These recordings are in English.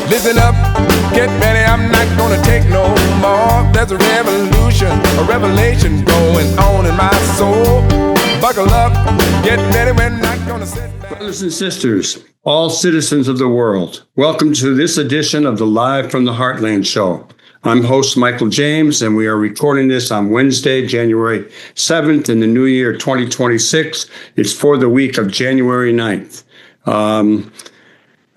Listen up, get ready, I'm not gonna take no more. There's a revolution, a revelation going on in my soul. Buckle up, get ready, we're not gonna sit back. Brothers and sisters, all citizens of the world, welcome to this edition of the Live from the Heartland show. I'm host Michael James, and we are recording this on Wednesday, January 7th in the new year 2026. It's for the week of January 9th.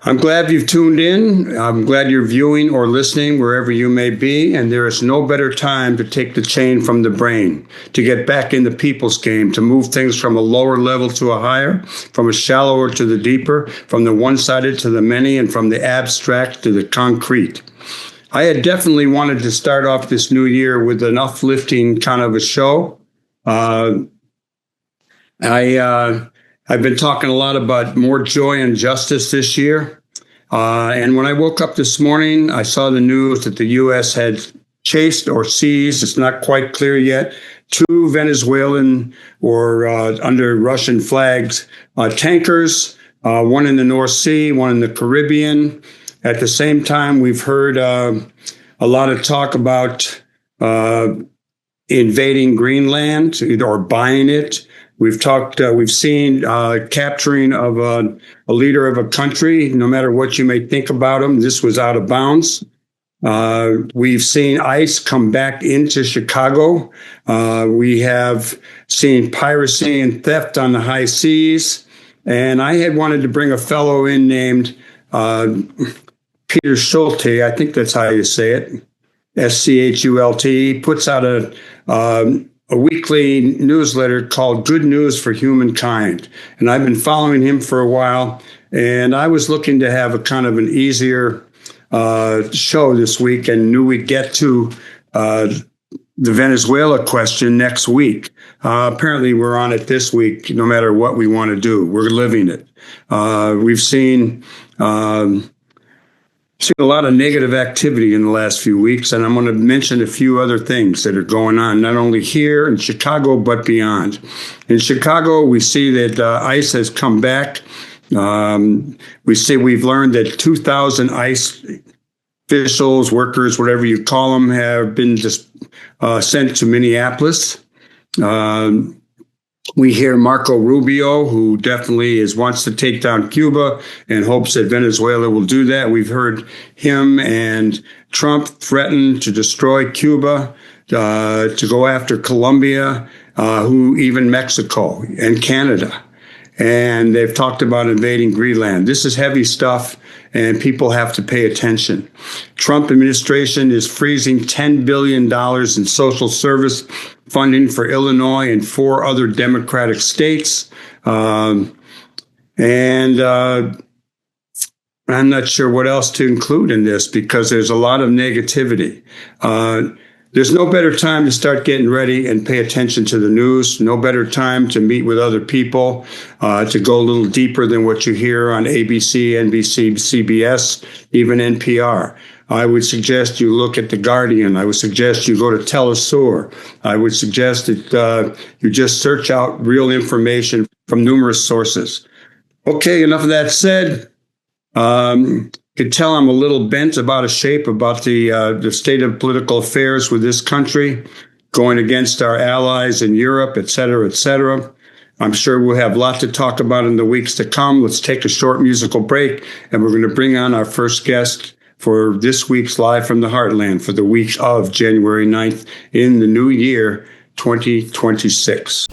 I'm glad you've tuned in. I'm glad you're viewing or listening wherever you may be, and there is no better time to take the chain from the brain, to get back in the people's game, to move things from a lower level to a higher, from a shallower to the deeper, from the one-sided to the many, and from the abstract to the concrete. I had definitely wanted to start off this new year with an uplifting kind of a show. I've been talking a lot about more joy and justice this year. And when I woke up this morning, I saw the news that the U.S. had chased or seized, it's not quite clear yet, 2 Venezuelan or under Russian flags tankers, one in the North Sea, one in the Caribbean. At the same time, we've heard a lot of talk about invading Greenland or buying it. We've seen capturing of a leader of a country, no matter what you may think about him. This was out of bounds. We've seen ICE come back into Chicago. We have seen piracy and theft on the high seas. And I had wanted to bring a fellow in named Peter Schulte. I think that's how you say it. Schult. He puts out a weekly newsletter called Good News for Humankind. And I've been following him for a while. And I was looking to have a kind of an easier show this week and knew we'd get to the Venezuela question next week. Apparently, we're on it this week, no matter what we want to do. We're living it. We've seen a lot of negative activity in the last few weeks, and I'm going to mention a few other things that are going on, not only here in Chicago, but beyond. In Chicago, we see that ICE has come back. We've learned that 2,000 ICE officials, workers, whatever you call them, have been just sent to Minneapolis. We hear Marco Rubio, who definitely wants to take down Cuba and hopes that Venezuela will do that. We've heard him and Trump threaten to destroy Cuba, to go after Colombia, even Mexico and Canada. And they've talked about invading Greenland. This is heavy stuff, and people have to pay attention. Trump administration is freezing $10 billion in social service funding for Illinois and 4 other Democratic states. And I'm not sure what else to include in this because there's a lot of negativity. There's no better time to start getting ready and pay attention to the news. No better time to meet with other people, to go a little deeper than what you hear on ABC, NBC, CBS, even NPR. I would suggest you look at The Guardian. I would suggest you go to Telesur. I would suggest that you just search out real information from numerous sources. Okay, enough of that said. Could tell I'm a little bent about the state of political affairs with this country, going against our allies in Europe, et cetera, et cetera. I'm sure we'll have a lot to talk about in the weeks to come. Let's take a short musical break, and we're going to bring on our first guest for this week's Live from the Heartland for the week of January 9th in the new year, 2026.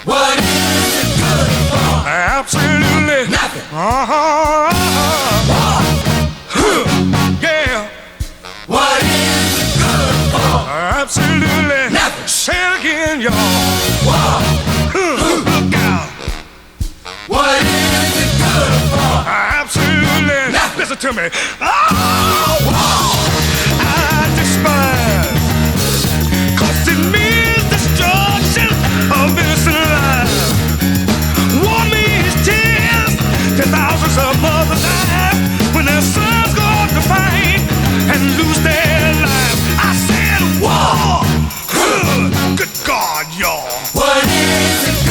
What is it good for? Absolutely nothing. Yeah. What is it good for? Absolutely nothing. Say it again, y'all. Look out. What is it good for? Absolutely nothing. Listen to me. I despise. 'Cause it means destruction of innocent lives. War means tears to thousands of mothers die when their sons go off to fight and lose their lives. I said war. Good God, y'all. What is it?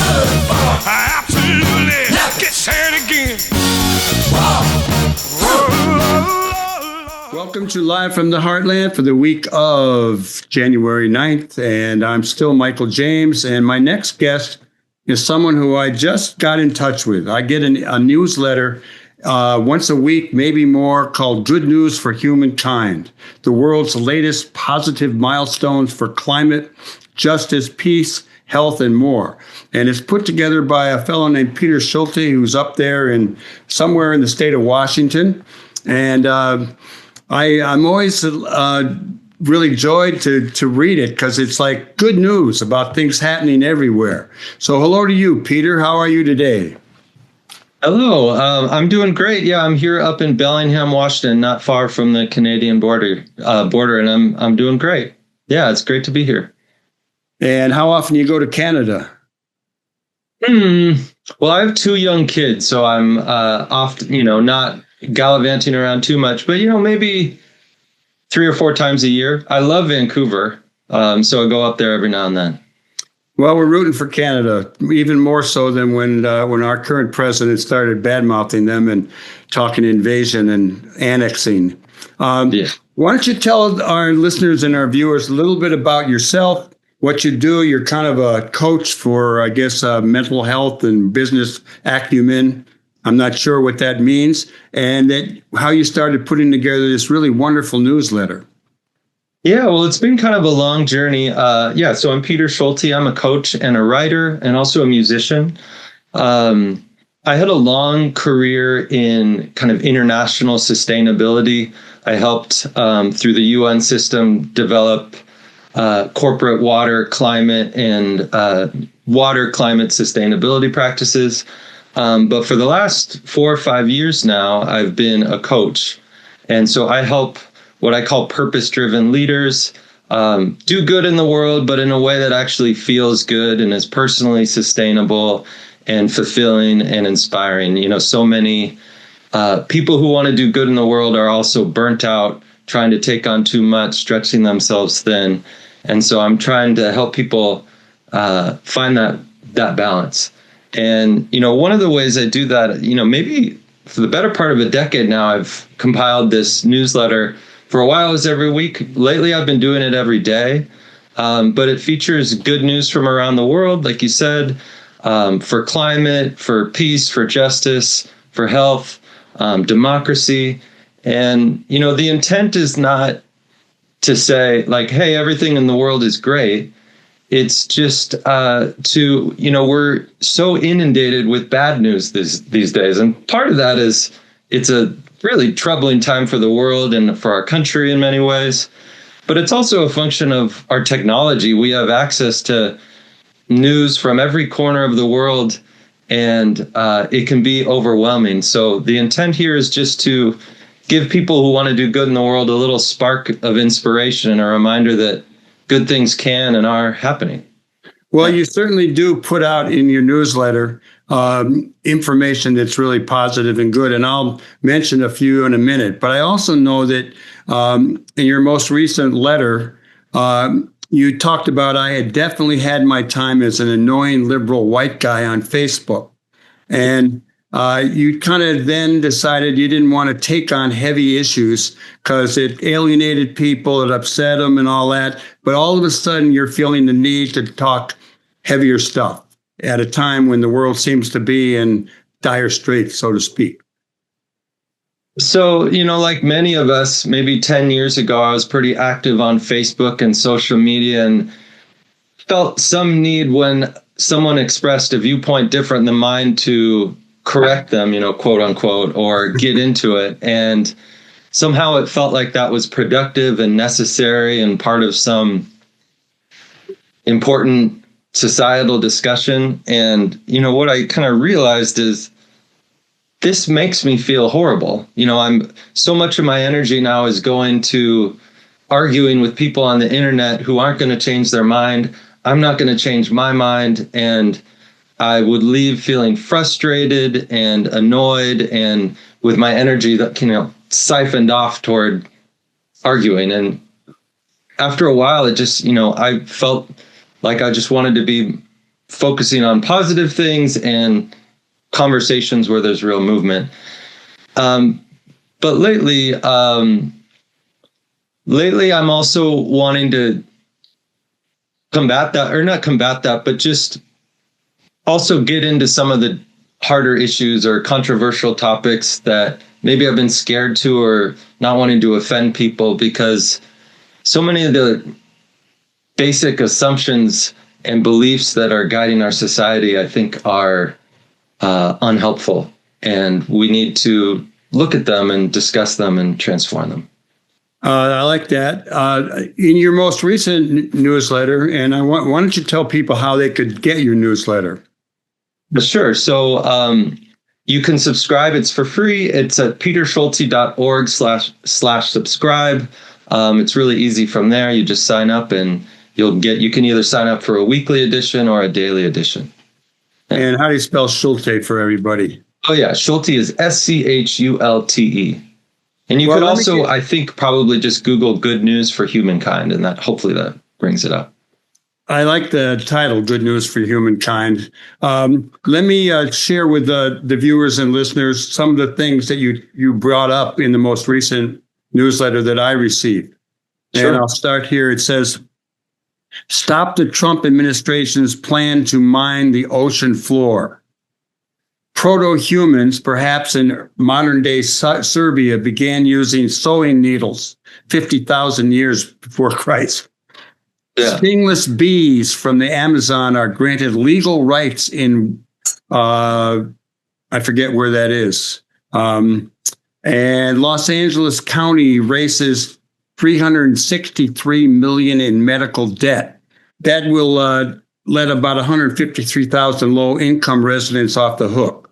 Welcome to Live from the Heartland for the week of January 9th. And I'm still Michael James. And my next guest is someone who I just got in touch with. I get a newsletter once a week, maybe more, called Good News for Humankind, the world's latest positive milestones for climate, justice, peace, health, and more. And it's put together by a fellow named Peter Schulte, who's up there somewhere in the state of Washington. And I'm always really joyed to read it because it's like good news about things happening everywhere. So hello to you, Peter. How are you today? Hello. I'm doing great. Yeah, I'm here up in Bellingham, Washington, not far from the Canadian border, and I'm doing great. Yeah, it's great to be here. And how often you go to Canada? Well, I have two young kids, so I'm often, not gallivanting around too much, but maybe 3 or 4 times a year. I love Vancouver, so I go up there every now and then. Well, we're rooting for Canada, even more so than when our current president started bad-mouthing them and talking invasion and annexing. Why don't you tell our listeners and our viewers a little bit about yourself, what you do? You're kind of a coach for, I guess, mental health and business acumen. I'm not sure what that means, and how you started putting together this really wonderful newsletter. Yeah, well, it's been kind of a long journey. So I'm Peter Schulte. I'm a coach and a writer and also a musician. I had a long career in kind of international sustainability. I helped through the UN system develop corporate water, climate, and water climate sustainability practices. But for the last 4 or 5 years now, I've been a coach. And so I help what I call purpose-driven leaders do good in the world, but in a way that actually feels good and is personally sustainable and fulfilling and inspiring. So many people who want to do good in the world are also burnt out, trying to take on too much, stretching themselves thin. And so I'm trying to help people find that balance. And, one of the ways I do that, maybe for the better part of a decade now, I've compiled this newsletter. For a while, it was every week. Lately, I've been doing it every day. But it features good news from around the world, like you said, for climate, for peace, for justice, for health, democracy. And, the intent is not to say, like, hey, everything in the world is great. It's just we're so inundated with bad news these days. And part of that is it's a really troubling time for the world and for our country in many ways. But it's also a function of our technology. We have access to news from every corner of the world, and it can be overwhelming. So the intent here is just to give people who want to do good in the world a little spark of inspiration and a reminder that good things can and are happening. Well, you certainly do put out in your newsletter information that's really positive and good, and I'll mention a few in a minute. But I also know that in your most recent letter, you talked about I had definitely had my time as an annoying liberal white guy on Facebook. And you kind of then decided you didn't want to take on heavy issues because it alienated people, it upset them and all that. But all of a sudden, you're feeling the need to talk heavier stuff at a time when the world seems to be in dire straits, so to speak. So, like many of us, maybe 10 years ago, I was pretty active on Facebook and social media and felt some need when someone expressed a viewpoint different than mine to correct them, quote unquote, or get into it. And somehow it felt like that was productive and necessary and part of some important societal discussion. And, what I kind of realized is this makes me feel horrible. I'm so much of my energy now is going to arguing with people on the internet who aren't going to change their mind. I'm not going to change my mind. And I would leave feeling frustrated and annoyed and with my energy that, siphoned off toward arguing. And after a while, it just, I felt like I just wanted to be focusing on positive things and conversations where there's real movement. But lately, lately I'm also wanting to combat that, or not combat that, but just also get into some of the harder issues or controversial topics that maybe I've been scared to, or not wanting to offend people, because so many of the basic assumptions and beliefs that are guiding our society, I think, are unhelpful, and we need to look at them and discuss them and transform them. I like that. In your most recent newsletter, and why don't you tell people how they could get your newsletter? Sure. So you can subscribe. It's for free. It's at peterschulte.org/subscribe. It's really easy from there. You just sign up and you can either sign up for a weekly edition or a daily edition. And how do you spell Schulte for everybody? Oh, yeah. Schulte is Schulte. And you could also, I think, probably just Google Good News for Humankind, and hopefully that brings it up. I like the title, Good News for Humankind. Let me share with the viewers and listeners some of the things that you brought up in the most recent newsletter that I received. Sure. And I'll start here. It says, stop the Trump administration's plan to mine the ocean floor. Proto-humans, perhaps in modern-day Serbia, began using sewing needles 50,000 years before Christ. Yeah. Stingless bees from the Amazon are granted legal rights in, I forget where that is. And Los Angeles County raises $363 million in medical debt. That will let about 153,000 low-income residents off the hook.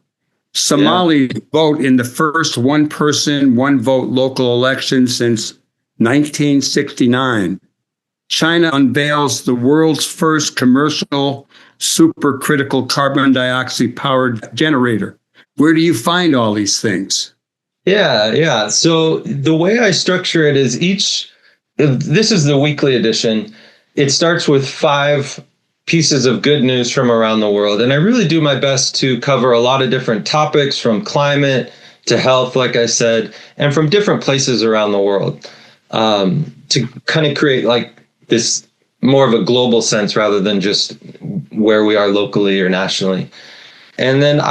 Somalis vote in the first one-person, one-vote local election since 1969. China unveils the world's first commercial supercritical carbon dioxide-powered generator. Where do you find all these things? Yeah. So the way I structure it is this is the weekly edition. It starts with 5 pieces of good news from around the world. And I really do my best to cover a lot of different topics, from climate to health, like I said, and from different places around the world, to kind of create like this more of a global sense rather than just where we are locally or nationally. And then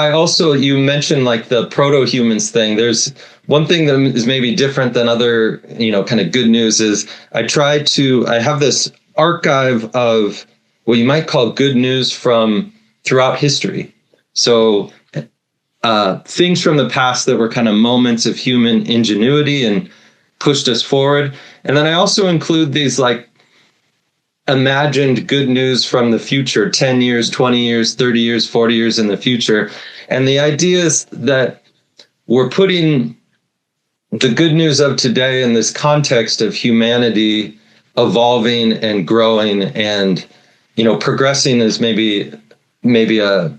you mentioned like the proto-humans thing. There's one thing that is maybe different than other, kind of good news is I have this archive of what you might call good news from throughout history. So things from the past that were kind of moments of human ingenuity and pushed us forward. And then I also include these like imagined good news from the future, 10 years, 20 years, 30 years, 40 years in the future. And the idea is that we're putting the good news of today in this context of humanity evolving and growing, and progressing is maybe a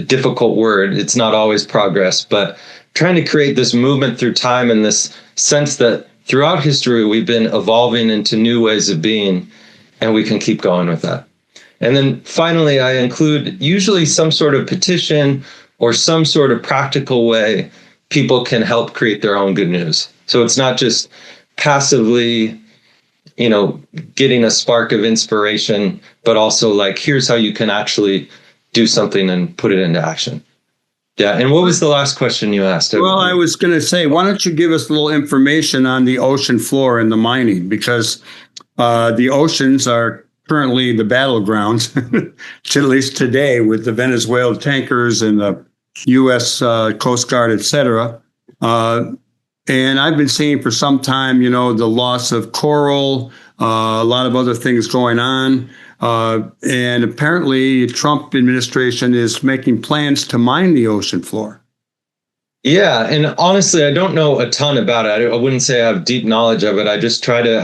difficult word. It's not always progress, but trying to create this movement through time and this sense that throughout history we've been evolving into new ways of being, and we can keep going with that. And then finally, I include usually some sort of petition or some sort of practical way people can help create their own good news. So it's not just passively getting a spark of inspiration, but also like, here's how you can actually do something and put it into action. Yeah. And what was the last question you asked? Well, I was going to say, why don't you give us a little information on the ocean floor and the mining? Because the oceans are currently the battlegrounds, at least today, with the Venezuelan tankers and the U.S. Coast Guard, et cetera. And I've been seeing for some time, the loss of coral, a lot of other things going on. And apparently the Trump administration is making plans to mine the ocean floor. Yeah. And honestly, I don't know a ton about it. I wouldn't say I have deep knowledge of it. I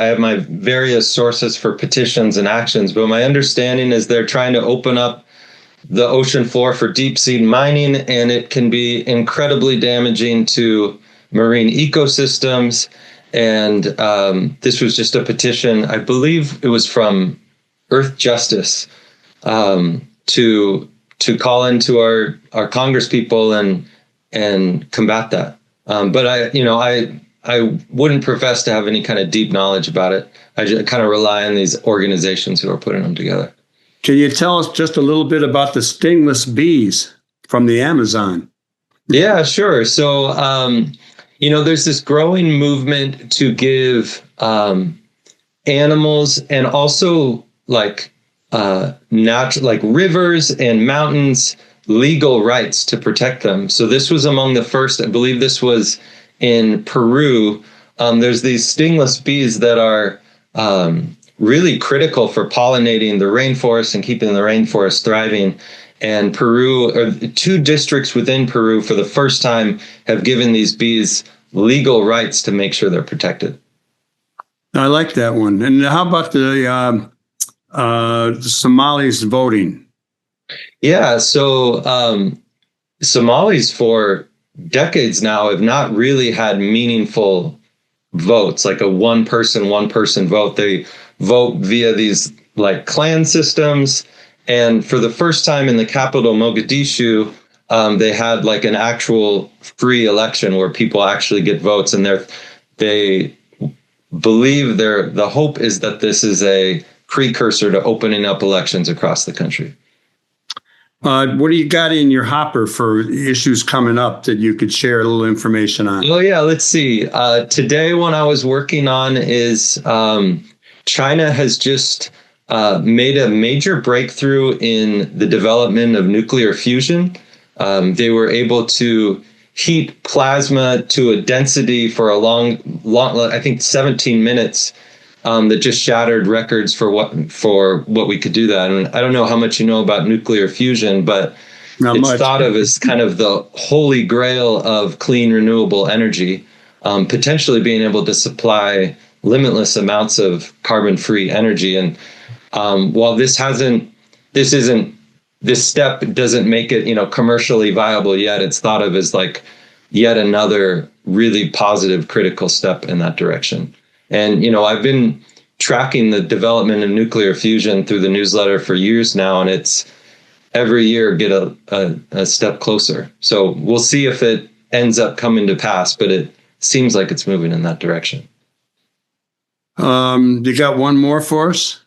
have my various sources for petitions and actions. But my understanding is they're trying to open up the ocean floor for deep sea mining, and it can be incredibly damaging to marine ecosystems. And this was just a petition, I believe it was from Earth Justice, to call into our Congress people and combat that. But I wouldn't profess to have any kind of deep knowledge about it. I just kind of rely on these organizations who are putting them together. Can you tell us just a little bit about the stingless bees from the Amazon? Yeah, sure. So, there's this growing movement to give animals and also like natural, like rivers and mountains, legal rights to protect them. So this was among the first, I believe this was in Peru. There's these stingless bees that are really critical for pollinating the rainforest and keeping the rainforest thriving. And Peru, or 2 districts within Peru, for the first time, have given these bees legal rights to make sure they're protected. I like that one. And how about the Somalis voting? Yeah, so Somalis for decades now have not really had meaningful votes, like a one person vote. They vote via these like clan systems. And for the first time in the capital, Mogadishu, they had like an actual free election where people actually get votes. And they believe the hope is that this is a precursor to opening up elections across the country. What do you got in your hopper for issues coming up that you could share a little information on? Oh, yeah, let's see. Today, one I was working on is China has just made a major breakthrough in the development of nuclear fusion. They were able to heat plasma to a density for a long, I think 17 minutes, that just shattered records for what we could do that. And I don't know how much you know about nuclear fusion, but it's thought of as kind of the holy grail of clean, renewable energy, potentially being able to supply limitless amounts of carbon-free energy. And while this step doesn't make it, commercially viable yet, it's thought of as like yet another really positive, critical step in that direction. And, I've been tracking the development of nuclear fusion through the newsletter for years now, and it's every year get a step closer. So we'll see if it ends up coming to pass, but it seems like it's moving in that direction. You got one more for us?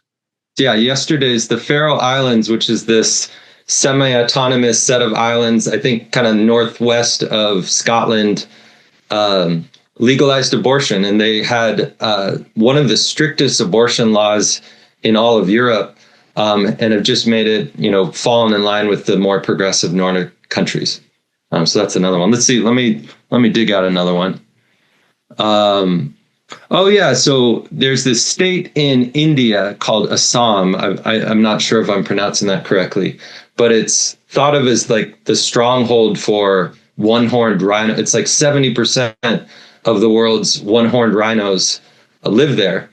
Yeah, yesterday's the Faroe Islands, which is this semi-autonomous set of islands, I think kind of northwest of Scotland, legalized abortion. And they had one of the strictest abortion laws in all of Europe, and have just made it, fallen in line with the more progressive Nordic countries. So that's another one. Let's see. Let me dig out another one. Oh, yeah. So there's this state in India called Assam. I'm not sure if I'm pronouncing that correctly, but it's thought of as like the stronghold for one-horned rhino. It's like 70% of the world's one-horned rhinos live there.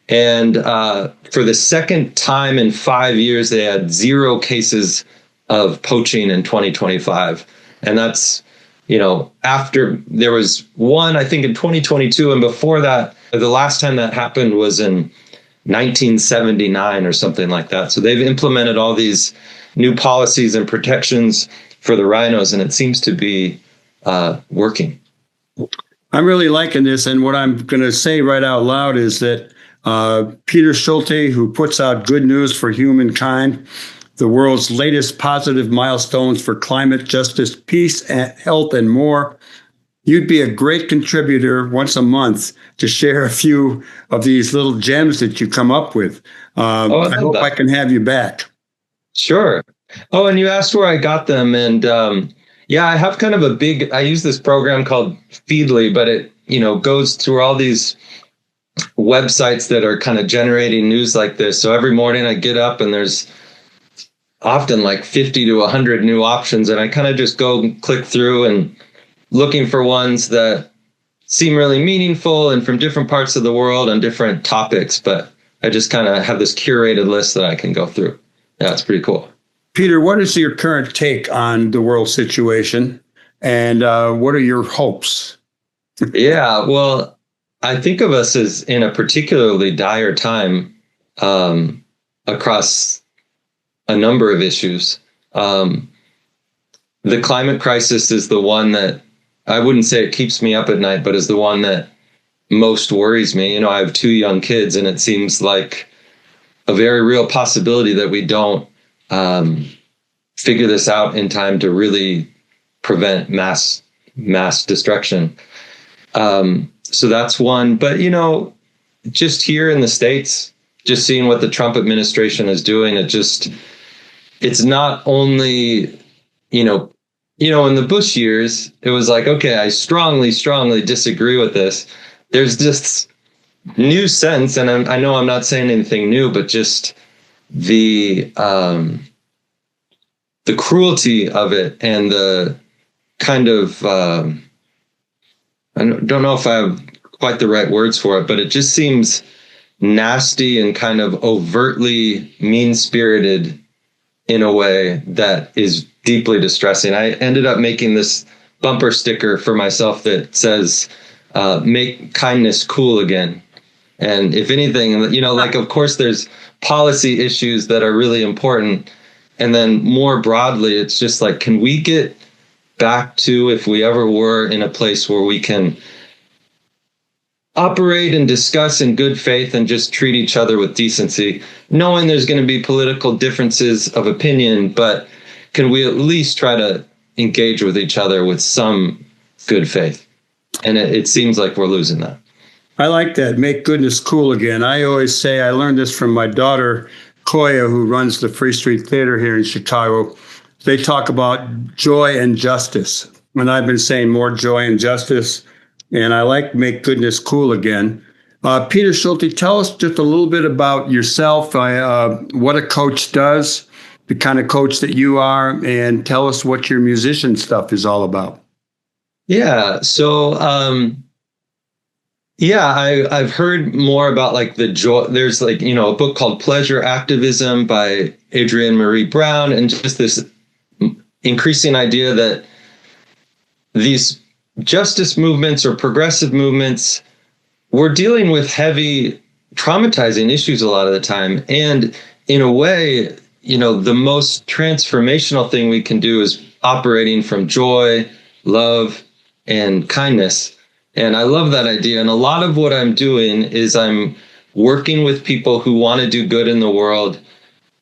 And for the second time in 5 years, they had 0 cases of poaching in 2025. And that's, after there was one, I think in 2022. And before that, the last time that happened was in 1979 or something like that. So they've implemented all these new policies and protections for the rhinos, and it seems to be working. I'm really liking this. And what I'm going to say right out loud is that Peter Schulte, who puts out Good News for Humankind, the world's latest positive milestones for climate justice, peace, and health, and more, you'd be a great contributor once a month to share a few of these little gems that you come up with. I hope I can have you back. Sure. Oh, and you asked where I got them. And I have kind of I use this program called Feedly, but it, goes through all these websites that are kind of generating news like this. So every morning I get up and there's often like 50 to 100 new options. And I kind of just go click through and looking for ones that seem really meaningful and from different parts of the world on different topics. But I just kind of have this curated list that I can go through. Yeah, it's pretty cool. Peter, what is your current take on the world situation? And what are your hopes? Yeah, well, I think of us as in a particularly dire time across a number of issues. The climate crisis is the one that I wouldn't say it keeps me up at night, but is the one that most worries me. You know, I have 2 young kids, and it seems like a very real possibility that we don't figure this out in time to really prevent mass destruction. So that's one. But, you know, just here in the States, just seeing what the Trump administration is doing, it's not only, you know, in the Bush years, it was like, okay, I strongly disagree with this. There's this new sense, and I know I'm not saying anything new, but just the cruelty of it and the kind of, I don't know if I have quite the right words for it, but it just seems nasty and kind of overtly mean-spirited in a way that is deeply distressing. I ended up making this bumper sticker for myself that says, make kindness cool again. And if anything, you know, like, of course, there's policy issues that are really important. And then more broadly, it's just like, can we get back to, if we ever were in a place where we can operate and discuss in good faith and just treat each other with decency, knowing there's going to be political differences of opinion, but can we at least try to engage with each other with some good faith? And it seems like we're losing that. I like that. Make goodness cool again. I always say, I learned this from my daughter, Koya, who runs the Free Street Theater here in Chicago. They talk about joy and justice. And I've been saying more joy and justice. And I like make goodness cool again. Peter Schulte, tell us just a little bit about yourself, what a coach does, the kind of coach that you are, and tell us what your musician stuff is all about. Yeah. So, I've heard more about like the joy. There's like, you know, a book called Pleasure Activism by Adrienne Marie Brown, and just this increasing idea that these justice movements or progressive movements, we're dealing with heavy, traumatizing issues a lot of the time. And in a way, you know, the most transformational thing we can do is operating from joy, love, and kindness. And I love that idea. And a lot of what I'm doing is I'm working with people who want to do good in the world,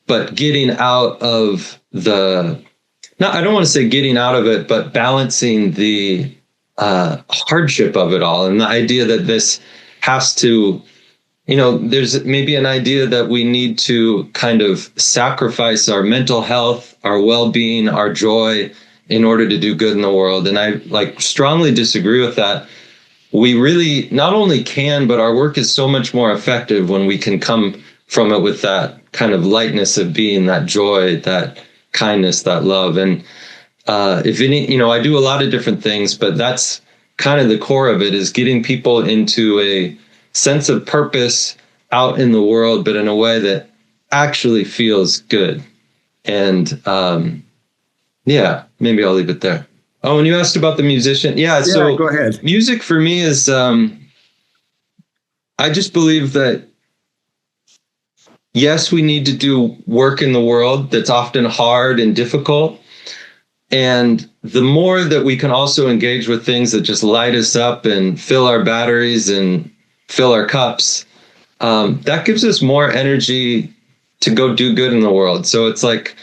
but getting out of I don't want to say getting out of it, but balancing the hardship of it all. And the idea that this has to, you know, there's maybe an idea that we need to kind of sacrifice our mental health, our well-being, our joy in order to do good in the world. And I strongly disagree with that. We really not only can, but our work is so much more effective when we can come from it with that kind of lightness of being, that joy, that kindness, that love. And if any, you know, I do a lot of different things, but that's kind of the core of it, is getting people into a sense of purpose out in the world, but in a way that actually feels good. And maybe I'll leave it there. Oh, and you asked about the musician. Yeah, so go ahead. Music for me is, I just believe that, yes, we need to do work in the world that's often hard and difficult. And the more that we can also engage with things that just light us up and fill our batteries and fill our cups, that gives us more energy to go do good in the world. So it's like,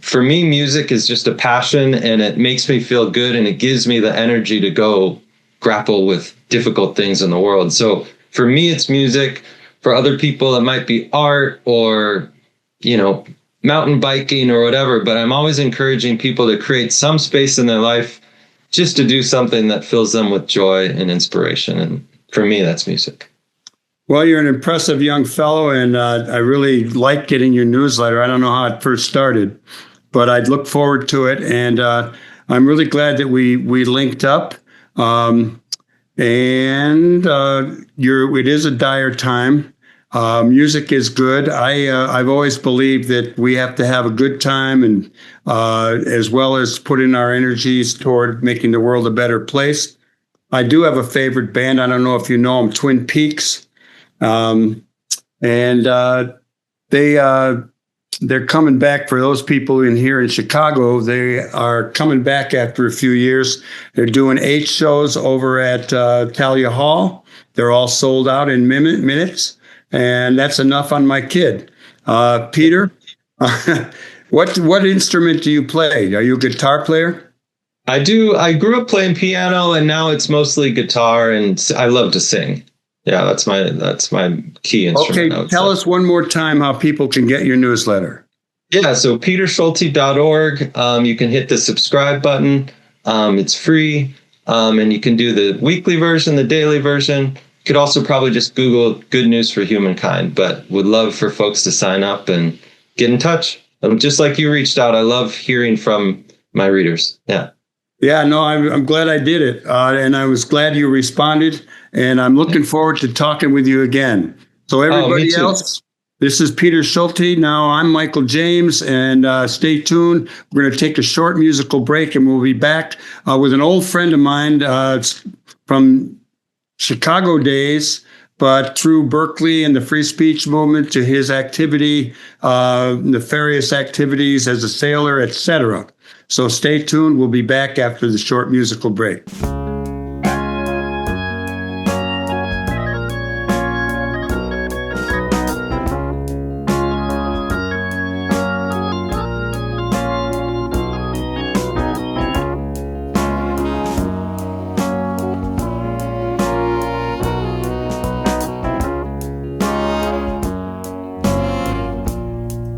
for me, music is just a passion, and it makes me feel good, and it gives me the energy to go grapple with difficult things in the world. So for me, it's music. For other people, it might be art or, you know, mountain biking or whatever. But I'm always encouraging people to create some space in their life just to do something that fills them with joy and inspiration. And for me, that's music. Well, you're an impressive young fellow, and I really like getting your newsletter. I don't know how it first started, but I'd look forward to it. And I'm really glad that we linked up. It is a dire time. Music is good. I've always believed that we have to have a good time, and as well as put in our energies toward making the world a better place. I do have a favorite band. I don't know if you know them, Twin Peaks. They they're coming back for those people in here in Chicago. They are coming back after a few years. They're doing 8 shows over at Talia Hall. They're all sold out in minutes, and that's enough on my kid. Peter, what instrument do you play? Are you a guitar player? I do. I grew up playing piano, and now it's mostly guitar, and I love to sing. Yeah, that's my key instrument. Okay, tell us one more time how people can get your newsletter. Yeah, so peterschulte.org. You can hit the subscribe button. It's free, and you can do the weekly version, the daily version. You could also probably just Google Good News for Humankind, but would love for folks to sign up and get in touch. Just like you reached out, I love hearing from my readers. Yeah. Yeah, no, I'm glad I did it, and I was glad you responded, and I'm looking forward to talking with you again. So everybody else, this is Peter Schulte. Now I'm Michael James, and stay tuned. We're going to take a short musical break, and we'll be back with an old friend of mine from Chicago days, but through Berkeley and the free speech movement to his activity, nefarious activities as a sailor, etc. So stay tuned. We'll be back after the short musical break.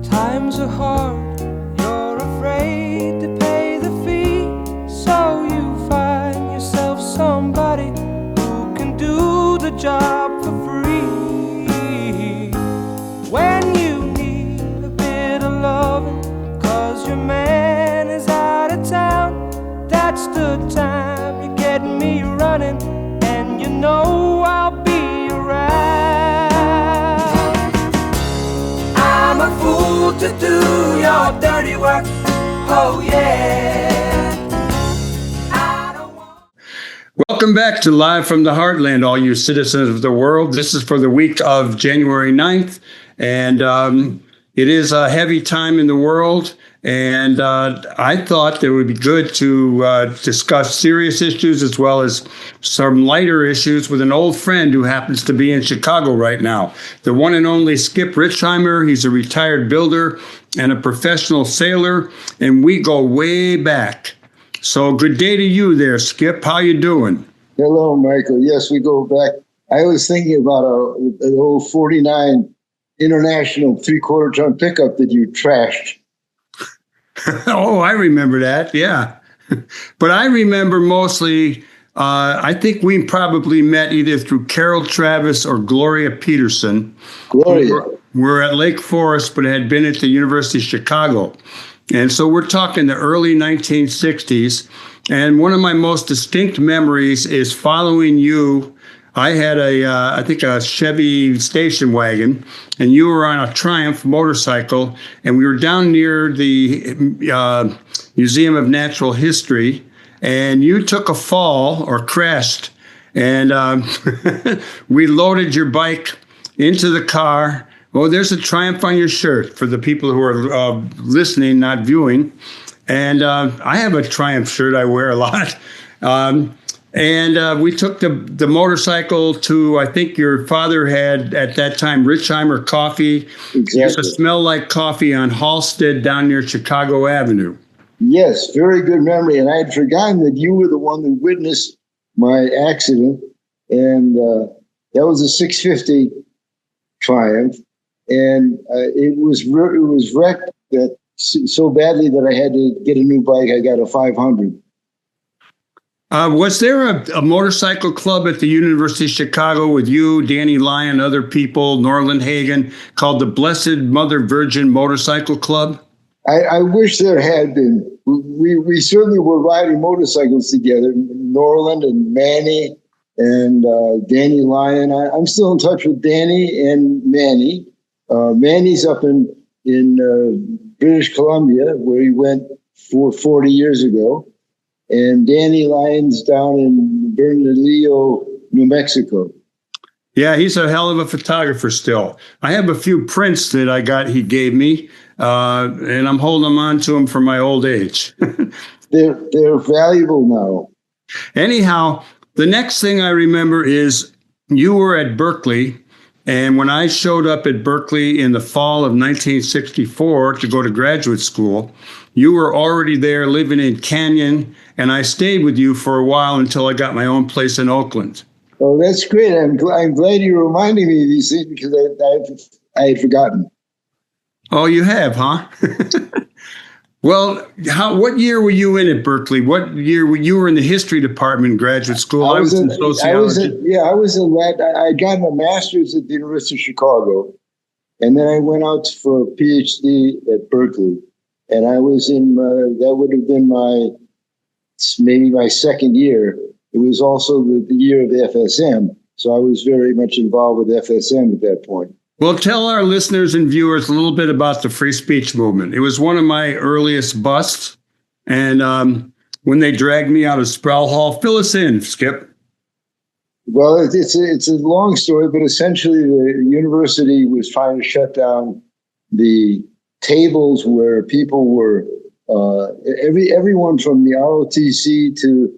Times are hard, you're afraid to pay the fee, so you find yourself somebody who can do the job for free. When you need a bit of loving, 'cause your man is out of town, that's the time you get me running, and you know I'll be around. I'm a fool to do your dirty work, oh yeah. Welcome back to Live from the Heartland, all you citizens of the world. This is for the week of January 9th, and it is a heavy time in the world, and I thought that it would be good to discuss serious issues as well as some lighter issues with an old friend who happens to be in Chicago right now, the one and only Skip Richeimer. He's a retired builder and a professional sailor, and we go way back. So good day to you there, Skip. How you doing? Hello, Michael. Yes, we go back. I was thinking about an old 49 International 3/4 ton pickup that you trashed. Oh, I remember that. Yeah. But I remember mostly, I think we probably met either through Carol Travis or Gloria Peterson. Gloria. We're at Lake Forest, but had been at the University of Chicago. And so we're talking the early 1960s. And one of my most distinct memories is following you. I had I think a Chevy station wagon, and you were on a Triumph motorcycle, and we were down near the Museum of Natural History, and you took a fall or crashed, and we loaded your bike into the car. Oh, there's a Triumph on your shirt for the people who are listening, not viewing. And I have a Triumph shirt I wear a lot. And we took the motorcycle to, I think your father had at that time, Richeimer Coffee. Exactly. It used to smell like coffee on Halsted down near Chicago Avenue. Yes, very good memory. And I had forgotten that you were the one that witnessed my accident. And that was a 650 Triumph. And it was wrecked so badly that I had to get a new bike. I got a 500. Was there a motorcycle club at the University of Chicago with you, Danny Lyon, other people, Norland Hagen, called the Blessed Mother Virgin Motorcycle Club? I wish there had been. We certainly were riding motorcycles together, Norland and Manny and Danny Lyon. I'm still in touch with Danny and Manny. Manny's up in British Columbia, where he went 40 years ago. And Danny Lyon's down in Bernalillo, New Mexico. Yeah, he's a hell of a photographer still. I have a few prints that he gave me. and I'm holding on to them for my old age. They're valuable now. Anyhow, the next thing I remember is you were at Berkeley, and when I showed up at Berkeley in the fall of 1964 to go to graduate school, you were already there living in Canyon, and I stayed with you for a while until I got my own place in Oakland. Oh, that's great. I'm glad you're reminding me of these things because I had forgotten. Oh, you have, huh? Well, what year were you in at Berkeley? What year were you in the history department, graduate school? I was in sociology. I got my master's at the University of Chicago, and then I went out for a PhD at Berkeley, and I was in. That would have been maybe my second year. It was also the year of FSM, so I was very much involved with FSM at that point. Well, tell our listeners and viewers a little bit about the free speech movement. It was one of my earliest busts. And when they dragged me out of Sproul Hall, fill us in, Skip. Well, it's a long story, but essentially the university was trying to shut down the tables where people were, everyone from the ROTC to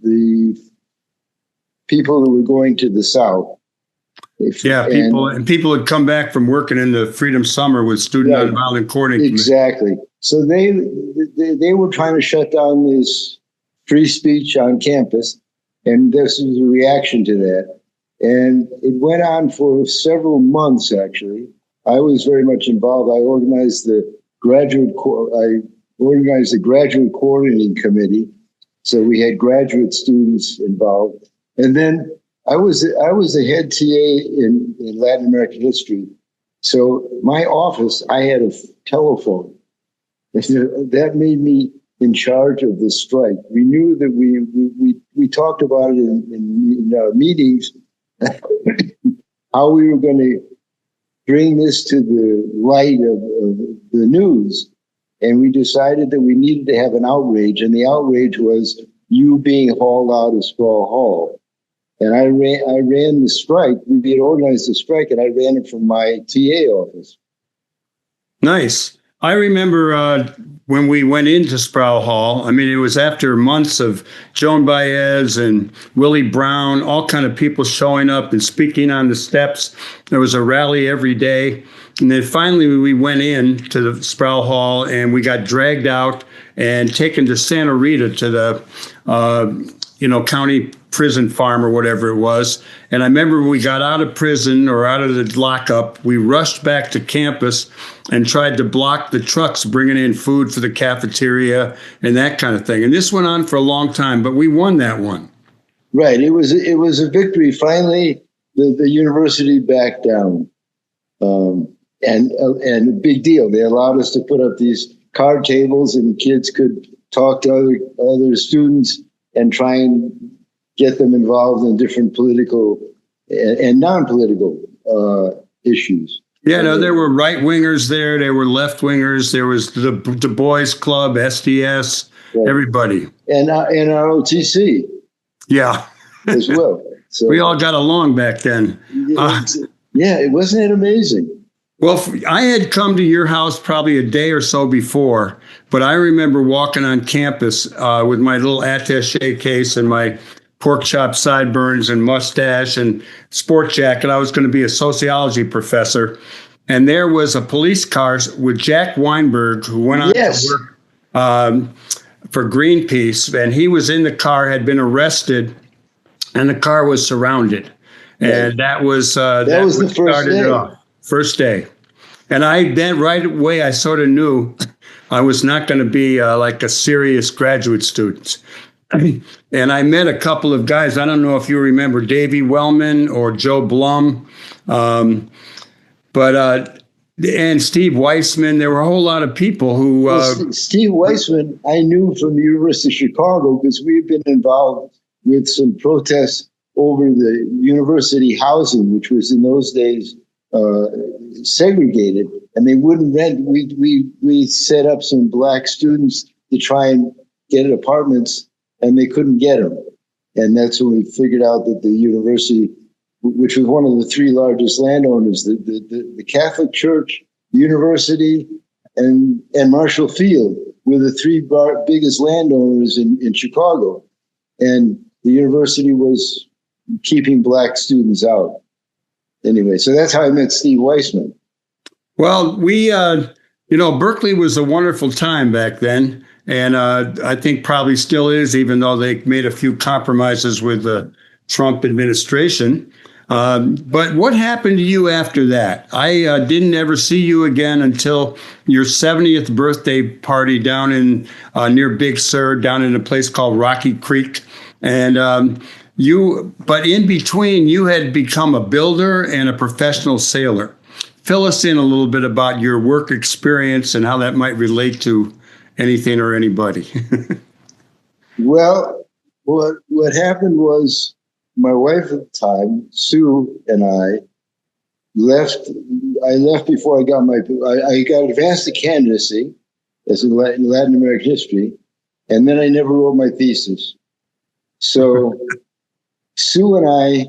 the people who were going to the South. People had come back from working in the Freedom Summer with Student Nonviolent Coordinating Committee. Exactly. So they were trying to shut down this free speech on campus, and this was a reaction to that. And it went on for several months, actually. I was very much involved. I organized the graduate coordinating committee, so we had graduate students involved. And then I was the head TA in Latin American history. So my office, I had a telephone. That made me in charge of the strike. We knew that we talked about it in our meetings, how we were going to bring this to the light of the news. And we decided that we needed to have an outrage. And the outrage was you being hauled out of Sproul Hall. And I ran the strike. We had organized the strike, and I ran it from my TA office. Nice. I remember when we went into Sproul Hall. I mean, it was after months of Joan Baez and Willie Brown, all kind of people showing up and speaking on the steps. There was a rally every day. And then finally we went in to the Sproul Hall, and we got dragged out and taken to Santa Rita to the county prison farm or whatever it was. And I remember when we got out of prison or out of the lockup, we rushed back to campus and tried to block the trucks bringing in food for the cafeteria and that kind of thing. And this went on for a long time, but we won that one. Right. It was a victory. Finally, the university backed down. And a big deal. They allowed us to put up these card tables, and kids could talk to other students and try and get them involved in different political and non-political issues. Yeah, no, there were right-wingers there. There were left-wingers. There was the Du Bois Club, SDS, right. Everybody. And ROTC. Yeah. As well. So, we all got along back then. Wasn't it amazing? Well, I had come to your house probably a day or so before, but I remember walking on campus with my little attaché case and my pork chop sideburns and mustache and sport jacket. I was going to be a sociology professor. And there was a police car with Jack Weinberg, who went on to work for Greenpeace. And he was in the car, had been arrested, and the car was surrounded. And that was the first day. First day. And then right away, I sort of knew I was not going to be like a serious graduate student. And I met a couple of guys. I don't know if you remember Davey Wellman or Joe Blum, and Steve Weissman. There were a whole lot of people who... Steve Weissman, I knew from the University of Chicago because we had been involved with some protests over the university housing, which was in those days segregated, and they wouldn't rent. We set up some black students to try and get apartments, and they couldn't get them. And that's when we figured out that the university, which was one of the three largest landowners, the Catholic Church the university, and Marshall Field were the three biggest landowners in Chicago. And the university was keeping black students out. Anyway, so that's how I met Steve Weissman. Well, Berkeley was a wonderful time back then. And I think probably still is, even though they made a few compromises with the Trump administration. But what happened to you after that? I didn't ever see you again until your 70th birthday party down in near Big Sur, down in a place called Rocky Creek. And but in between, you had become a builder and a professional sailor. Fill us in a little bit about your work experience and how that might relate to anything or anybody. Well, what happened was my wife at the time, Sue, and I left. I left before I got I got advanced to candidacy as in Latin American history, and then I never wrote my thesis. So Sue and I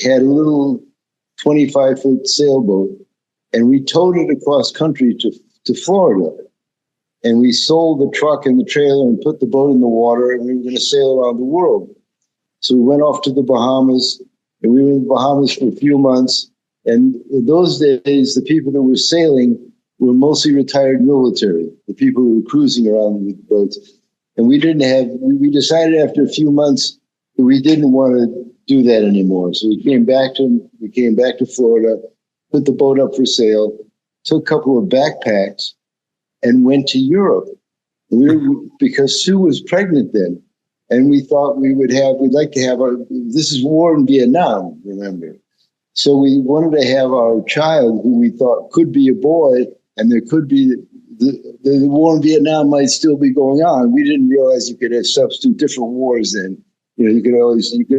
had a little 25-foot sailboat, and we towed it across country to Florida. And we sold the truck and the trailer and put the boat in the water, and we were going to sail around the world. So we went off to the Bahamas, and we were in the Bahamas for a few months. And in those days, the people that were sailing were mostly retired military, the people who were cruising around with boats. And we decided after a few months that we didn't want to do that anymore. So we came back to Florida, put the boat up for sale, took a couple of backpacks, and went to Europe. Because Sue was pregnant then. And we thought we'd like to have this is war in Vietnam, remember. So we wanted to have our child, who we thought could be a boy, and there could be, the war in Vietnam might still be going on. We didn't realize you could have substitute different wars then. You could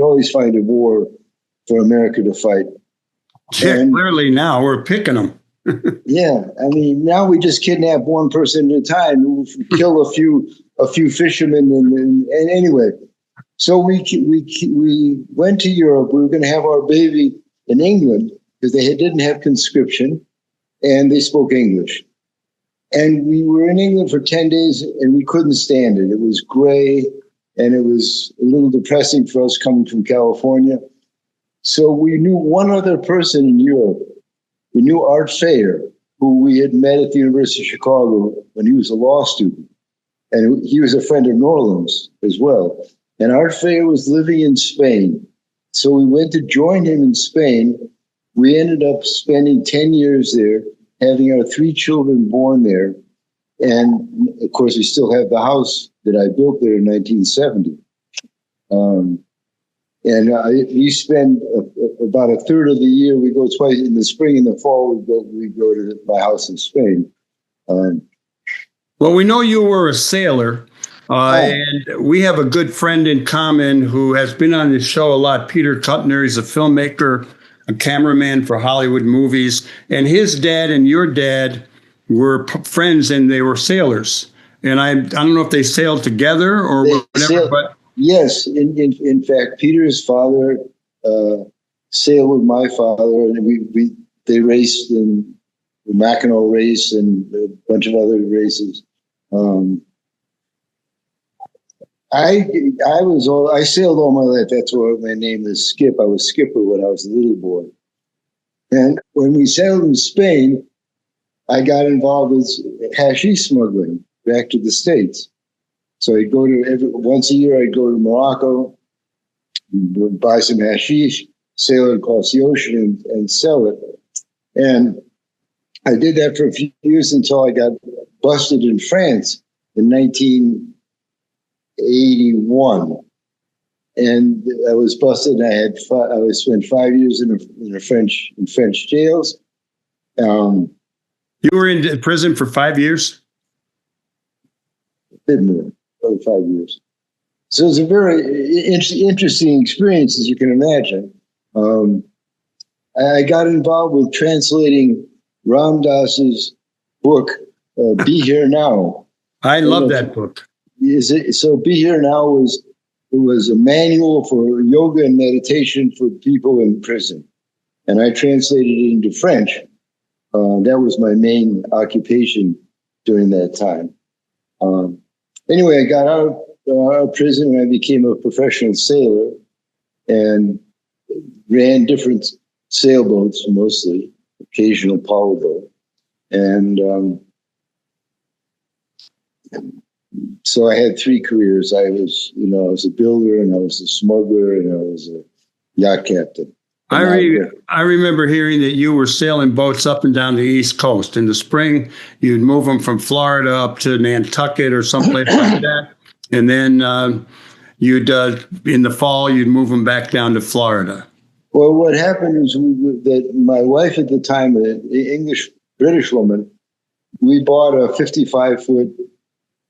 always find a war for America to fight. Yeah, clearly now we're picking them. Yeah, I mean, now we just kidnap one person at a time, kill a few fishermen, and anyway. So we went to Europe. We were going to have our baby in England because they didn't have conscription, and they spoke English. And we were in England for 10 days, and we couldn't stand it. It was gray, and it was a little depressing for us coming from California. So we knew one other person in Europe. We knew Art Fayer, who we had met at the University of Chicago when he was a law student. And he was a friend of Norland's as well. And Art Fayer was living in Spain. So we went to join him in Spain. We ended up spending 10 years there, having our 3 children born there. And of course, we still have the house that I built there in 1970. We spend about a third of the year. We go twice in the spring and the fall. We go to my house in Spain. Well, we know you were a sailor, and we have a good friend in common who has been on the show a lot, Peter Kuttner. He's a filmmaker, a cameraman for Hollywood movies, and his dad and your dad were friends, and they were sailors. And I don't know if they sailed together or whatever, but yes, in fact, Peter's father sailed with my father, and they raced in the Mackinac race and a bunch of other races. I sailed all my life. That's why my name is Skip. I was skipper when I was a little boy. And when we sailed in Spain, I got involved with hashish smuggling back to the States. So I'd go once a year, I'd go to Morocco, buy some hashish, sail it across the ocean and sell it. And I did that for a few years until I got busted in France in 1981. And I was busted. I spent 5 years in French jails. You were in prison for 5 years? A bit more, probably 5 years. So it's a very interesting experience, as you can imagine. I got involved with translating Ram Dass's book, Be Here Now. I love that book. So Be Here Now was a manual for yoga and meditation for people in prison. And I translated it into French. That was my main occupation during that time. Anyway, I got out of prison and I became a professional sailor and ran different sailboats, mostly occasional powerboat. And so I had three careers. I was a builder, and I was a smuggler, and I was a yacht captain. I remember hearing that you were sailing boats up and down the East Coast. In the spring, you'd move them from Florida up to Nantucket or someplace like that. And then in the fall, you'd move them back down to Florida. Well, what happened was that my wife at the time, an British woman, we bought a 55-foot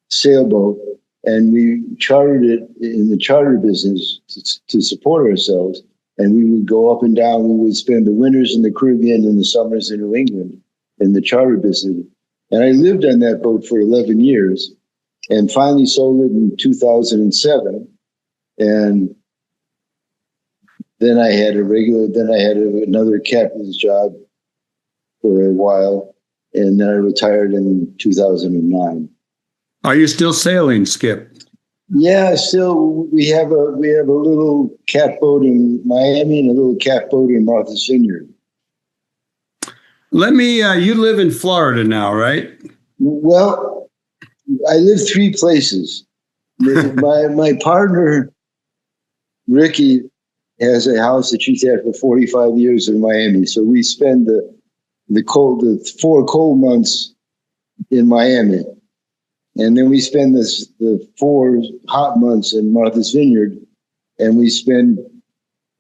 sailboat, and we chartered it in the charter business to support ourselves. And we would go up and down. We would spend the winters in the Caribbean and the summers in New England in the charter business. And I lived on that boat for 11 years and finally sold it in 2007. And then I had another captain's job for a while. And then I retired in 2009. Are you still sailing, Skip? Yeah, still we have a little catboat in Miami and a little catboat in Martha's Vineyard. You live in Florida now, right? Well, I live three places. My partner, Ricky, has a house that she's had for 45 years in Miami. So we spend the 4 cold months in Miami. And then we spend the 4 hot months in Martha's Vineyard, and we spend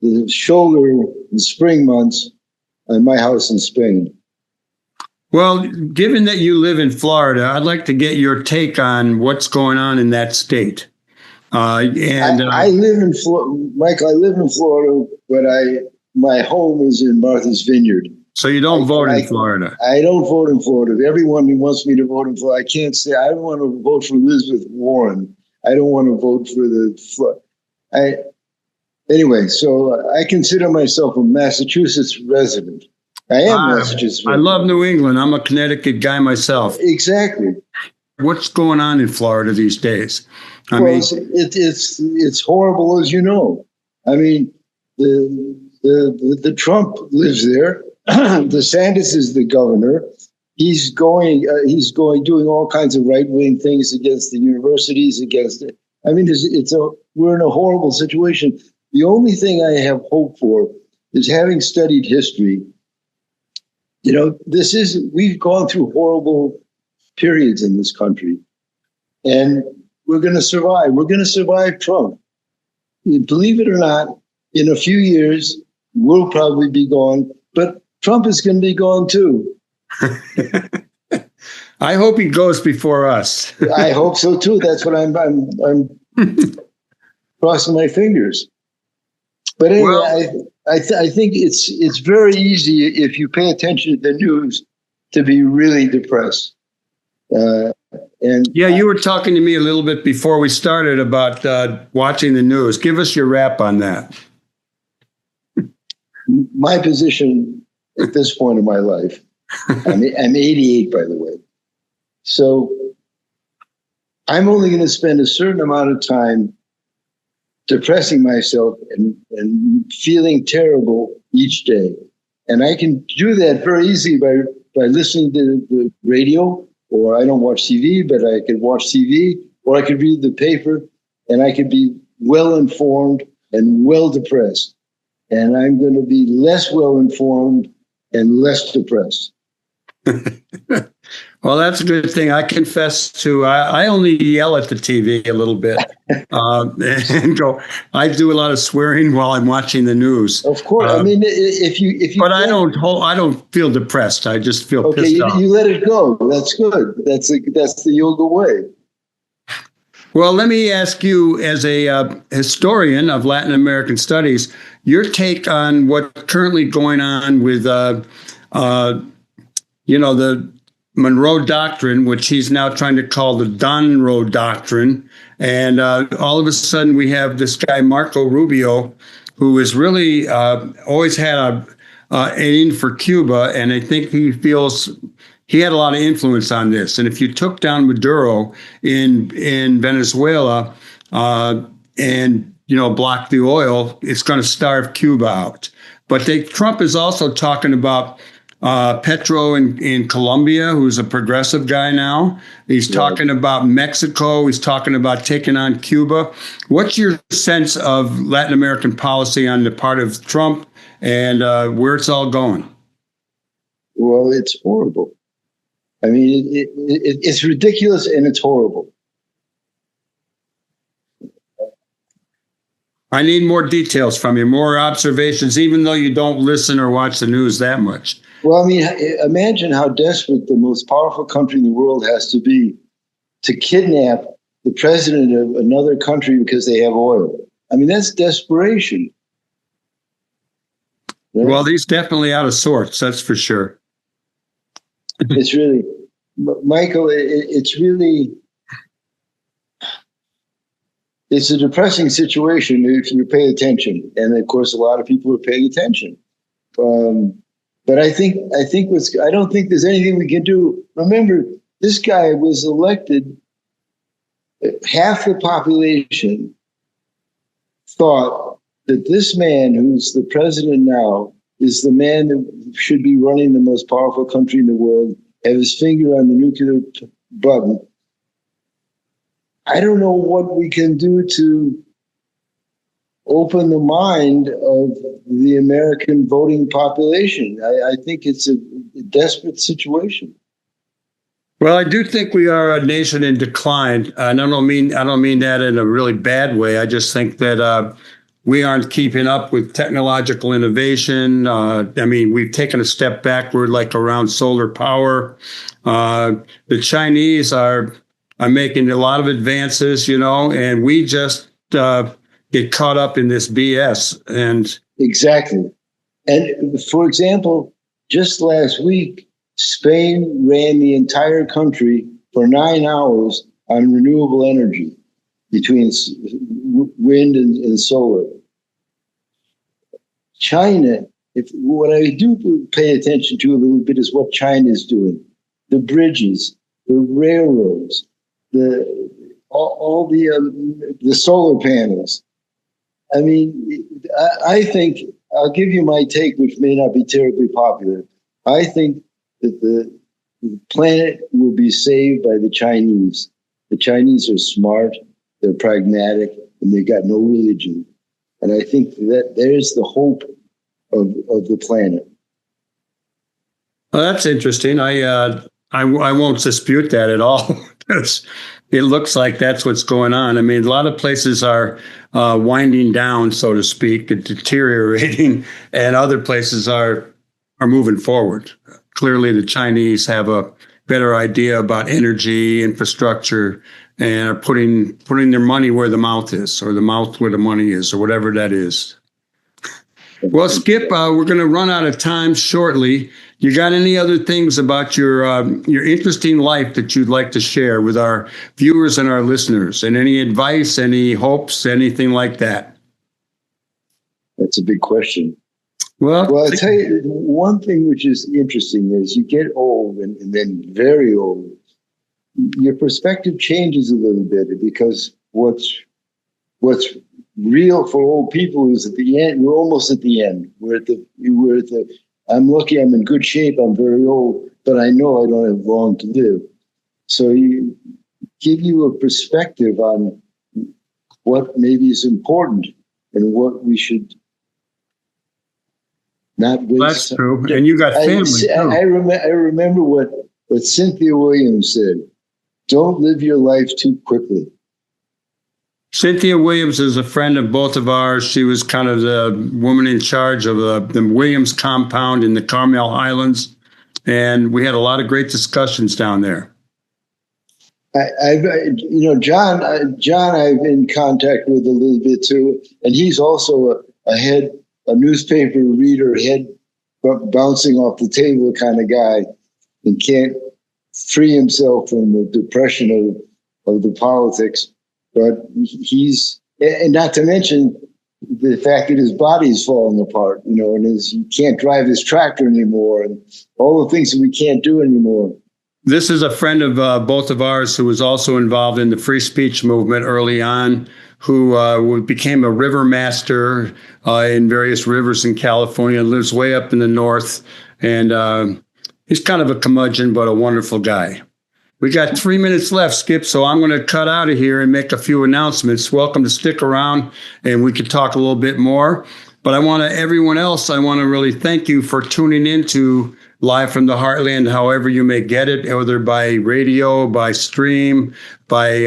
the spring months at my house in Spain. Well, given that you live in Florida, I'd like to get your take on what's going on in that state. I live in Florida, Michael. I live in Florida, but my home is in Martha's Vineyard. So you don't vote in Florida? I don't vote in Florida. Everyone who wants me to vote in Florida, I can't say. I don't want to vote for Elizabeth Warren. I don't want to vote for Anyway, so I consider myself a Massachusetts resident. I am Massachusetts resident. I love New England. I'm a Connecticut guy myself. Exactly. What's going on in Florida these days? It's horrible, as you know. I mean, the Trump lives there. DeSantis is the governor. He's doing all kinds of right-wing things against the universities, against it. I mean, we're in a horrible situation. The only thing I have hope for is, having studied history, we've gone through horrible periods in this country, and we're going to survive. We're going to survive Trump. Believe it or not, in a few years, we'll probably be gone, but Trump is going to be gone too. I hope he goes before us. I hope so too. That's what I'm crossing my fingers. But anyway, I think it's very easy, if you pay attention to the news, to be really depressed. You were talking to me a little bit before we started about watching the news. Give us your wrap on that. My position at this point in my life, I'm 88, by the way. So I'm only going to spend a certain amount of time depressing myself and feeling terrible each day. And I can do that very easily by listening to the radio, or I don't watch TV, but I could watch TV, or I could read the paper, and I could be well informed and well depressed. And I'm going to be less well informed and less depressed. Well, that's a good thing. I confess to, I only yell at the TV a little bit and go. I do a lot of swearing while I'm watching the news. Of course, I mean, if you. But I don't feel depressed. I just feel pissed off. You let it go. That's good. That's the yoga way. Well, let me ask you, as a historian of Latin American studies, your take on what's currently going on with, the Monroe Doctrine, which he's now trying to call the Monroe Doctrine. And all of a sudden we have this guy, Marco Rubio, who has really always had in for Cuba, and I think he feels he had a lot of influence on this. And if you took down Maduro in Venezuela and block the oil, it's going to starve Cuba out. But Trump is also talking about Petro in Colombia, who's a progressive guy now. He's talking about Mexico. He's talking about taking on Cuba. What's your sense of Latin American policy on the part of Trump and where it's all going? Well, it's horrible. I mean, it's ridiculous and it's horrible. I need more details from you, more observations, even though you don't listen or watch the news that much. Well, I mean, imagine how desperate the most powerful country in the world has to be to kidnap the president of another country because they have oil. I mean, that's desperation. Right? Well, he's definitely out of sorts, that's for sure. It's really, Michael, it's really, it's a depressing situation if you pay attention. And of course, a lot of people are paying attention. But I don't think there's anything we can do. Remember, this guy was elected. Half the population thought that this man, who's the president now, is the man that should be running the most powerful country in the world, have his finger on the nuclear button. I don't know what we can do to open the mind of the American voting population. I think it's a desperate situation. Well, I do think we are a nation in decline. And I don't mean that in a really bad way. I just think that we aren't keeping up with technological innovation. I mean, we've taken a step backward, like around solar power. The Chinese are making a lot of advances, and we just get caught up in this BS. And exactly. And for example, just last week, Spain ran the entire country for 9 hours on renewable energy between wind and solar. China, what I do pay attention to a little bit is what China is doing. The bridges, the railroads, all the solar panels. I mean, I think, I'll give you my take, which may not be terribly popular. I think that the planet will be saved by the Chinese. The Chinese are smart, they're pragmatic, and they got no religion. And I think that there's the hope of the planet. Well, that's interesting. I won't dispute that at all. It looks like that's what's going on. I mean, a lot of places are winding down, so to speak, and deteriorating, and other places are moving forward. Clearly, the Chinese have a better idea about energy, infrastructure, and are putting their money where the mouth is, or the mouth where the money is, or whatever that is. Well, Skip, we're going to run out of time shortly. You got any other things about your interesting life that you'd like to share with our viewers and our listeners? And any advice, any hopes, anything like that? That's a big question. Well, I'll tell you, one thing which is interesting is you get old and then very old, your perspective changes a little bit, because what's real for old people is at the end. We're almost at the end. I'm lucky, I'm in good shape, I'm very old, but I know I don't have long to live. So you give you a perspective on what maybe is important and what we should not waste. That's true. And you got family too. I remember what Cynthia Williams said. Don't live your life too quickly. Cynthia Williams is a friend of both of ours. She was kind of the woman in charge of the Williams compound in the Carmel Highlands. And we had a lot of great discussions down there. John, I've been in contact with a little bit too. And he's also a newspaper reader, head bouncing off the table kind of guy, and can't free himself from the depression of the politics. But and not to mention, the fact that his body's falling apart, you know, and he can't drive his tractor anymore, and all the things that we can't do anymore. This is a friend of both of ours who was also involved in the free speech movement early on, who became a river master in various rivers in California, lives way up in the north, and he's kind of a curmudgeon, but a wonderful guy. We got 3 minutes left, Skip, so I'm going to cut out of here and make a few announcements. Welcome to stick around, and we could talk a little bit more. But everyone else, I want to really thank you for tuning in to Live from the Heartland, however you may get it, whether by radio, by stream, by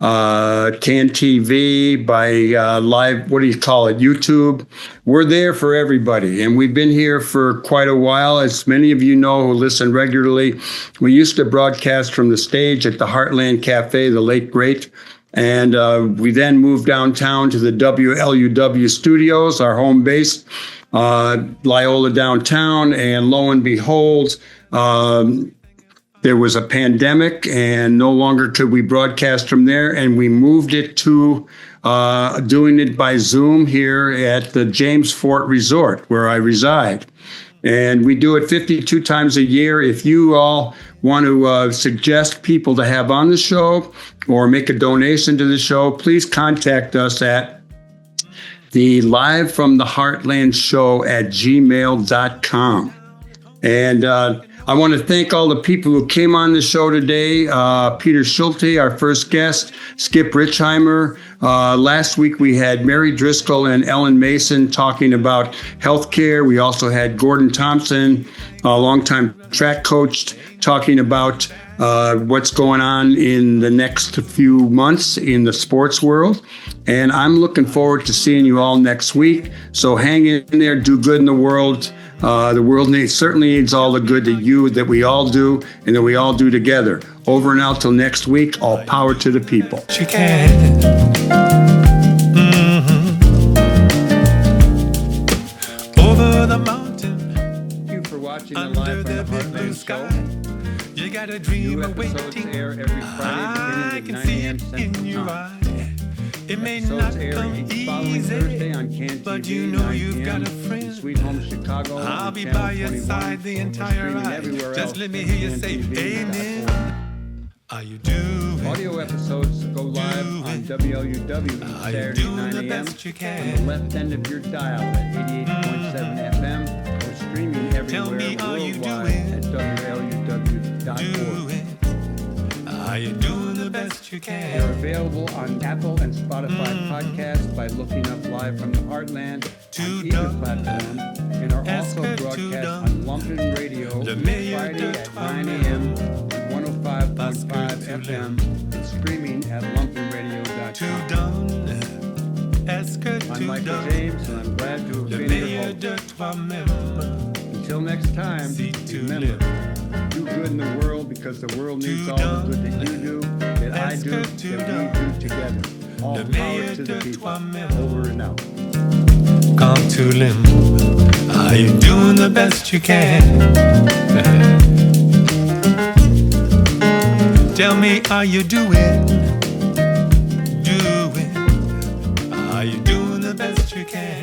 CAN TV, by live, what do you call it, YouTube. We're there for everybody, and we've been here for quite a while. As many of you know who listen regularly, we used to broadcast from the stage at the Heartland Cafe, the late great, and we then moved downtown to the WLUW studios, our home base, Loyola downtown, and lo and behold, there was a pandemic and no longer could we broadcast from there, and we moved it to doing it by Zoom here at the James Fort Resort where I reside. And we do it 52 times a year. If you all want to suggest people to have on the show or make a donation to the show, please contact us at the Live from the Heartland Show at gmail.com. And I want to thank all the people who came on the show today. Peter Schulte, our first guest, Skip Richeimer. Last week we had Mary Driscoll and Ellen Mason talking about healthcare. We also had Gordon Thompson, a longtime track coach, talking about what's going on in the next few months in the sports world. And I'm looking forward to seeing you all next week. So hang in there, do good in the world. The world certainly needs all the good that we all do and that we all do together. Over and out till next week. All power to the people. You can. Over the mountain. Thank you for watching the Live from the Heartland Show. You got a dream New episodes air every Friday beginning at 9 a.m. Central Time. It may Episodes not air come each following Thursday on CAN TV, but you know 9 you've got a p.m. friend. in Sweet Home Chicago. I'll on be Channel by your 21, side the entire streaming ride. everywhere Just else let me at hear you say amen. cantv.org. Are you doing? Audio episodes go live on WLUW Are you Saturday doing 9 the a.m. best you on can? the left end of your dial at 88.7 FM or streaming Tell everywhere me, are you worldwide doing? at WLUW.org. Doing? Are you doing the best you They're can? available on Apple and Spotify podcasts by looking up Live from the Heartland on either platform, and are also broadcast on Lumpen Radio Friday at 9 a.m. on 105.5 FM and streaming at lumpenradio.com. I'm Michael James, and I'm glad to have been your host. Until next time, remember, do good in the world because the world needs all the good that you do, that I do, that we do together. All power to the people. Over and out. Come to limb. Are you doing the best you can? Tell me, are you doing? Are you doing the best you can?